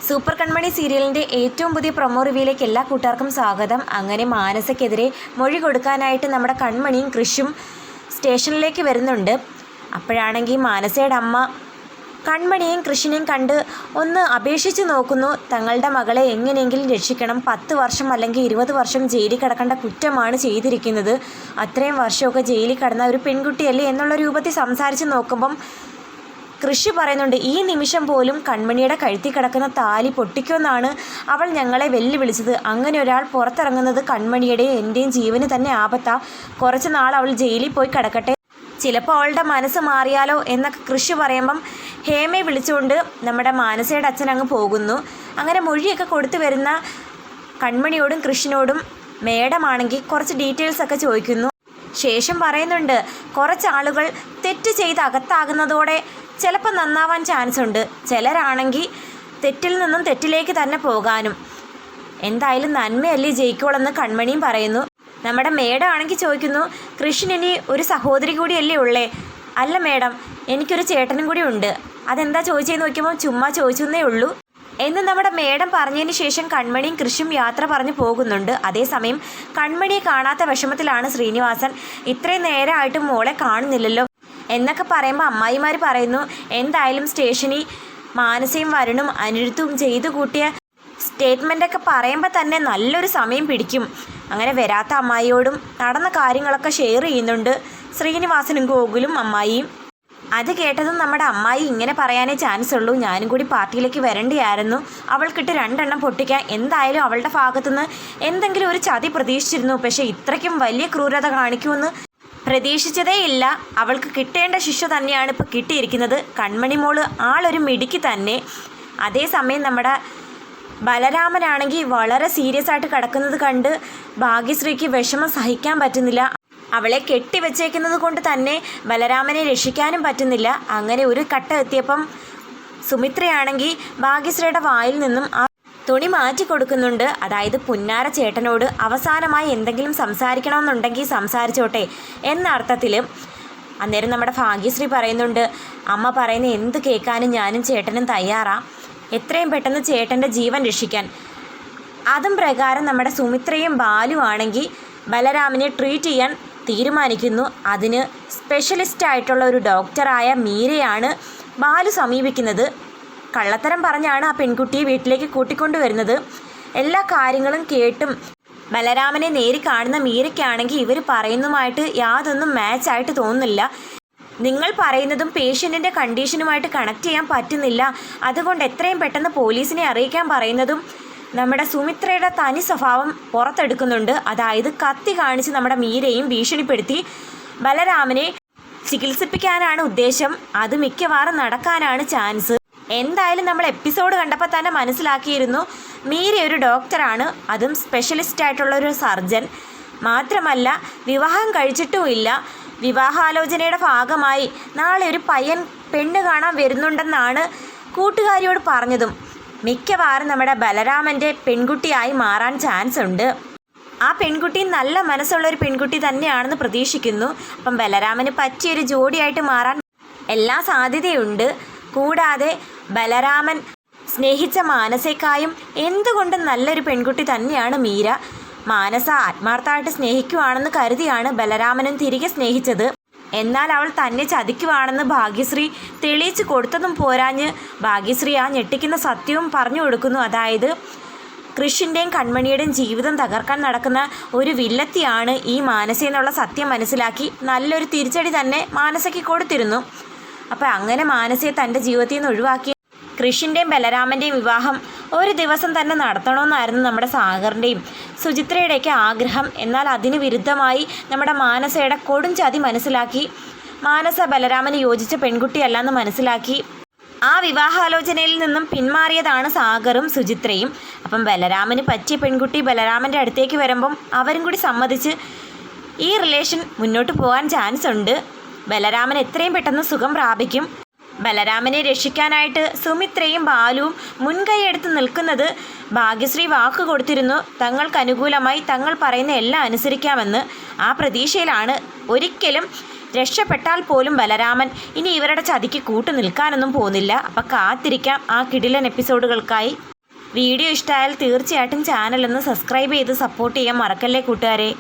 Super കൺമണി സീരിയലിൻ്റെ ഏറ്റവും പുതിയ പ്രൊമോ റിവ്യൂയിലേക്ക് എല്ലാ കൂട്ടുകാർക്കും സ്വാഗതം. അങ്ങനെ മാനസയ്ക്കെതിരെ മൊഴി കൊടുക്കാനായിട്ട് നമ്മുടെ കൺമണിയും കൃഷും സ്റ്റേഷനിലേക്ക് വരുന്നുണ്ട്. അപ്പോഴാണെങ്കിൽ മാനസയുടെ അമ്മ കൺമണിയെയും കൃഷിനെയും കണ്ട് ഒന്ന് അപേക്ഷിച്ച് നോക്കുന്നു. തങ്ങളുടെ മകളെ എങ്ങനെയെങ്കിലും രക്ഷിക്കണം, 10 വർഷം അല്ലെങ്കിൽ 20 വർഷം ജയിലിൽ കിടക്കേണ്ട കുറ്റമാണ് ചെയ്തിരിക്കുന്നത്, അത്രയും വർഷമൊക്കെ ജയിലിൽ കിടന്ന ഒരു പെൺകുട്ടിയല്ലേ എന്നുള്ള രൂപത്തിൽ സംസാരിച്ച് നോക്കുമ്പം കൃഷി പറയുന്നുണ്ട്, ഈ നിമിഷം പോലും കൺമണിയുടെ കഴുത്തിൽ കിടക്കുന്ന താലി പൊട്ടിക്കുമെന്നാണ് അവൾ ഞങ്ങളെ വെല്ലുവിളിച്ചത്. അങ്ങനെ ഒരാൾ പുറത്തിറങ്ങുന്നത് കൺമണിയുടെയും എൻ്റെയും ജീവന് തന്നെ ആപത്താ. കുറച്ച് നാൾ അവൾ ജയിലിൽ പോയി കിടക്കട്ടെ, ചിലപ്പോൾ അവളുടെ മനസ്സ് മാറിയാലോ എന്നൊക്കെ കൃഷി പറയുമ്പം ഹേമയെ വിളിച്ചുകൊണ്ട് നമ്മുടെ മാനസയുടെ അച്ഛൻ അങ്ങ് പോകുന്നു. അങ്ങനെ മൊഴിയൊക്കെ കൊടുത്തു വരുന്ന കൺമണിയോടും കൃഷിനോടും മേഡമാണെങ്കിൽ കുറച്ച് ഡീറ്റെയിൽസൊക്കെ ചോദിക്കുന്നു. ശേഷം പറയുന്നുണ്ട്, കുറച്ചാളുകൾ തെറ്റ് ചെയ്ത് അകത്താകുന്നതോടെ ചിലപ്പോൾ നന്നാവാൻ ചാൻസ് ഉണ്ട്, ചിലരാണെങ്കിൽ തെറ്റിൽ നിന്നും തെറ്റിലേക്ക് തന്നെ പോകാനും. എന്തായാലും നന്മയല്ലേ ജയിക്കുള്ളെന്ന് കൺമണിയും പറയുന്നു. നമ്മുടെ മേഡം ആണെങ്കിൽ ചോദിക്കുന്നു, കൃഷ്ണനി ഒരു സഹോദരി കൂടിയല്ലേ ഉള്ളേ? അല്ല മേഡം, എനിക്കൊരു ചേട്ടനും കൂടി ഉണ്ട്. അതെന്താ ചോദിച്ചതെന്ന് നോക്കുമ്പോൾ ചുമ്മാ ചോദിച്ചെന്നേ ഉള്ളൂ എന്ന് നമ്മുടെ മേഡം പറഞ്ഞതിന് ശേഷം കൺമണിയും കൃഷിയും യാത്ര പറഞ്ഞു പോകുന്നുണ്ട്. അതേസമയം കൺമണിയെ കാണാത്ത വിഷമത്തിലാണ് ശ്രീനിവാസൻ. ഇത്രയും നേരമായിട്ടും മോളെ കാണുന്നില്ലല്ലോ എന്നൊക്കെ പറയുമ്പോൾ അമ്മായിമാർ പറയുന്നു, എന്തായാലും സ്റ്റേഷനിൽ മാനസയും വരുണും അനിരുദ്ധവും ചെയ്തു കൂട്ടിയ സ്റ്റേറ്റ്മെൻറ്റൊക്കെ പറയുമ്പോൾ തന്നെ നല്ലൊരു സമയം പിടിക്കും. അങ്ങനെ വരാത്ത അമ്മായിയോടും നടന്ന കാര്യങ്ങളൊക്കെ ഷെയർ ചെയ്യുന്നുണ്ട് ശ്രീനിവാസനും ഗോകുലും അമ്മായിയും. അത് കേട്ടതും നമ്മുടെ അമ്മായി ഇങ്ങനെ പറയാനേ ചാൻസ് ഉള്ളൂ, ഞാനും കൂടി പാർട്ടിയിലേക്ക് വരേണ്ടിയായിരുന്നു, അവൾക്കിട്ട് 2 എണ്ണം പൊട്ടിക്കാൻ. എന്തായാലും അവളുടെ ഭാഗത്തുനിന്ന് എന്തെങ്കിലും ഒരു ചതി പ്രതീക്ഷിച്ചിരുന്നു, പക്ഷേ ഇത്രയ്ക്കും വലിയ ക്രൂരത കാണിക്കുമെന്ന് പ്രതീക്ഷിച്ചതേ ഇല്ല. അവൾക്ക് കിട്ടേണ്ട ശിക്ഷ തന്നെയാണ് ഇപ്പോൾ കിട്ടിയിരിക്കുന്നത്. കൺമണി മോള് ആളൊരു മിടുക്കി തന്നെ. അതേസമയം നമ്മുടെ ബലരാമനാണെങ്കിൽ വളരെ സീരിയസ് ആയിട്ട് കിടക്കുന്നത് കണ്ട് ഭാഗ്യശ്രീക്ക് വിഷമം സഹിക്കാൻ പറ്റുന്നില്ല. അവളെ കെട്ടിവെച്ചേക്കുന്നത് കൊണ്ട് തന്നെ ബലരാമനെ രക്ഷിക്കാനും പറ്റുന്നില്ല. അങ്ങനെ ഒരു ഘട്ടം എത്തിയപ്പം സുമിത്രയാണെങ്കിൽ ഭാഗ്യശ്രീയുടെ വായിൽ നിന്നും ആ തുണി മാറ്റി കൊടുക്കുന്നുണ്ട്. അതായത് പുന്നാര ചേട്ടനോട് അവസാനമായി എന്തെങ്കിലും സംസാരിക്കണമെന്നുണ്ടെങ്കിൽ സംസാരിച്ചോട്ടെ എന്ന അർത്ഥത്തിൽ. അന്നേരം നമ്മുടെ ഭാഗ്യശ്രീ പറയുന്നുണ്ട്, അമ്മ പറയുന്ന എന്ത് കേൾക്കാനും ഞാനും ചേട്ടനും തയ്യാറാണ്, എത്രയും പെട്ടെന്ന് ചേട്ടൻ്റെ ജീവൻ രക്ഷിക്കാൻ. അതും പ്രകാരം നമ്മുടെ സുമിത്രയും ബാലു ആണെങ്കിൽ ബലരാമനെ ട്രീറ്റ് ചെയ്യാൻ തീരുമാനിക്കുന്നു. അതിന് സ്പെഷ്യലിസ്റ്റായിട്ടുള്ള ഒരു ഡോക്ടറായ മീരയാണ് ബാലു സമീപിക്കുന്നത്. കള്ളത്തരം പറഞ്ഞാണ് ആ പെൺകുട്ടിയെ വീട്ടിലേക്ക് കൂട്ടിക്കൊണ്ടുവരുന്നത്. എല്ലാ കാര്യങ്ങളും കേട്ടും ബലരാമനെ നേരി കാണുന്ന മീരയ്ക്കാണെങ്കിൽ ഇവർ പറയുന്നതുമായിട്ട് യാതൊന്നും മാച്ചായിട്ട് തോന്നുന്നില്ല. നിങ്ങൾ പറയുന്നതും പേഷ്യൻറ്റിൻ്റെ കണ്ടീഷനുമായിട്ട് കണക്ട് ചെയ്യാൻ പറ്റുന്നില്ല, അതുകൊണ്ട് എത്രയും പെട്ടെന്ന് പോലീസിനെ അറിയിക്കാൻ പറയുന്നതും നമ്മുടെ സുമിത്രയുടെ തനി സ്വഭാവം പുറത്തെടുക്കുന്നുണ്ട്. അതായത് കത്തി കാണിച്ച് നമ്മുടെ മീരയും ഭീഷണിപ്പെടുത്തി ബലരാമനെ ചികിത്സിപ്പിക്കാനാണ് ഉദ്ദേശം. അത് മിക്കവാറും നടക്കാനാണ് ചാൻസ്. എന്തായാലും നമ്മൾ എപ്പിസോഡ് കണ്ടപ്പോൾ തന്നെ മനസ്സിലാക്കിയിരുന്നു, മീര ഒരു ഡോക്ടറാണ്, അതും സ്പെഷ്യലിസ്റ്റ് ആയിട്ടുള്ളൊരു സർജൻ. മാത്രമല്ല വിവാഹം കഴിച്ചിട്ടുമില്ല. വിവാഹാലോചനയുടെ ഭാഗമായി നാളെ ഒരു പയ്യൻ പെണ്ണ് കാണാൻ വരുന്നുണ്ടെന്നാണ് കൂട്ടുകാരിയോട് പറഞ്ഞതും. മിക്കവാറും നമ്മുടെ ബലരാമൻ്റെ പെൺകുട്ടിയായി മാറാൻ ചാൻസ് ഉണ്ട്. ആ പെൺകുട്ടി നല്ല മനസ്സുള്ളൊരു പെൺകുട്ടി തന്നെയാണെന്ന് പ്രതീക്ഷിക്കുന്നു. അപ്പം ബലരാമന് പറ്റിയൊരു ജോഡിയായിട്ട് മാറാൻ എല്ലാ സാധ്യതയുണ്ട്. കൂടാതെ ബലരാമൻ സ്നേഹിച്ച മാനസേക്കായും എന്തുകൊണ്ടും നല്ലൊരു പെൺകുട്ടി തന്നെയാണ് മീര. മാനസ ആത്മാർത്ഥമായിട്ട് സ്നേഹിക്കുവാണെന്ന് കരുതിയാണ് ബലരാമനും തിരികെ സ്നേഹിച്ചത്. എന്നാൽ അവൾ തന്നെ ചതിക്കുവാണെന്ന് ഭാഗ്യശ്രീ തെളിയിച്ചു കൊടുത്തതും പോരാഞ്ഞ് ഭാഗ്യശ്രീ ആ ഞെട്ടിക്കുന്ന സത്യവും പറഞ്ഞു കൊടുക്കുന്നു. അതായത് കൃഷിൻ്റെയും കൺമണിയുടെയും ജീവിതം തകർക്കാൻ നടക്കുന്ന ഒരു വില്ലത്തിയാണ് ഈ മാനസ എന്നുള്ള സത്യം മനസ്സിലാക്കി നല്ലൊരു തിരിച്ചടി തന്നെ മാനസയ്ക്ക് കൊടുത്തിരുന്നു. അപ്പോൾ അങ്ങനെ മാനസയെ തൻ്റെ ജീവിതത്തിൽ നിന്ന് ഒഴിവാക്കി കൃഷിൻ്റെയും ബലരാമൻ്റെയും വിവാഹം ഒരു ദിവസം തന്നെ നടത്തണമെന്നായിരുന്നു നമ്മുടെ സാഗറിൻ്റെയും സുചിത്രയുടെയൊക്കെ ആഗ്രഹം. എന്നാൽ അതിന് വിരുദ്ധമായി നമ്മുടെ മാനസയുടെ കൊടും ചതി മനസ്സിലാക്കി മാനസ ബലരാമന് യോജിച്ച പെൺകുട്ടിയല്ലെന്ന് മനസ്സിലാക്കി ആ വിവാഹാലോചനയിൽ നിന്നും പിന്മാറിയതാണ് സാഗറും സുചിത്രയും. അപ്പം ബലരാമന് പറ്റിയ പെൺകുട്ടി ബലരാമൻ്റെ അടുത്തേക്ക് വരുമ്പം അവരും കൂടി സമ്മതിച്ച് ഈ റിലേഷൻ മുന്നോട്ട് പോകാൻ ചാൻസ് ഉണ്ട്. ബലരാമൻ എത്രയും പെട്ടെന്ന് സുഖം പ്രാപിക്കും. ബലരാമനെ രക്ഷിക്കാനായിട്ട് സുമിത്രയും ബാലുവും മുൻകൈയെടുത്ത് നിൽക്കുന്നത് ഭാഗ്യശ്രീ വാക്ക് കൊടുത്തിരുന്നു, തങ്ങൾക്ക് അനുകൂലമായി തങ്ങൾ പറയുന്ന എല്ലാം അനുസരിക്കാമെന്ന്. ആ പ്രതീക്ഷയിലാണ്. ഒരിക്കലും രക്ഷപ്പെട്ടാൽ പോലും ബലരാമൻ ഇനി ഇവരുടെ ചതിക്ക് കൂട്ടു നിൽക്കാനൊന്നും പോകുന്നില്ല. അപ്പം കാത്തിരിക്കാം ആ കിടിലൻ എപ്പിസോഡുകൾക്കായി. വീഡിയോ ഇഷ്ടമായാൽ തീർച്ചയായിട്ടും ചാനൽ ഒന്ന് സബ്സ്ക്രൈബ് ചെയ്ത് സപ്പോർട്ട് ചെയ്യാൻ മറക്കല്ലേ കൂട്ടുകാരെ.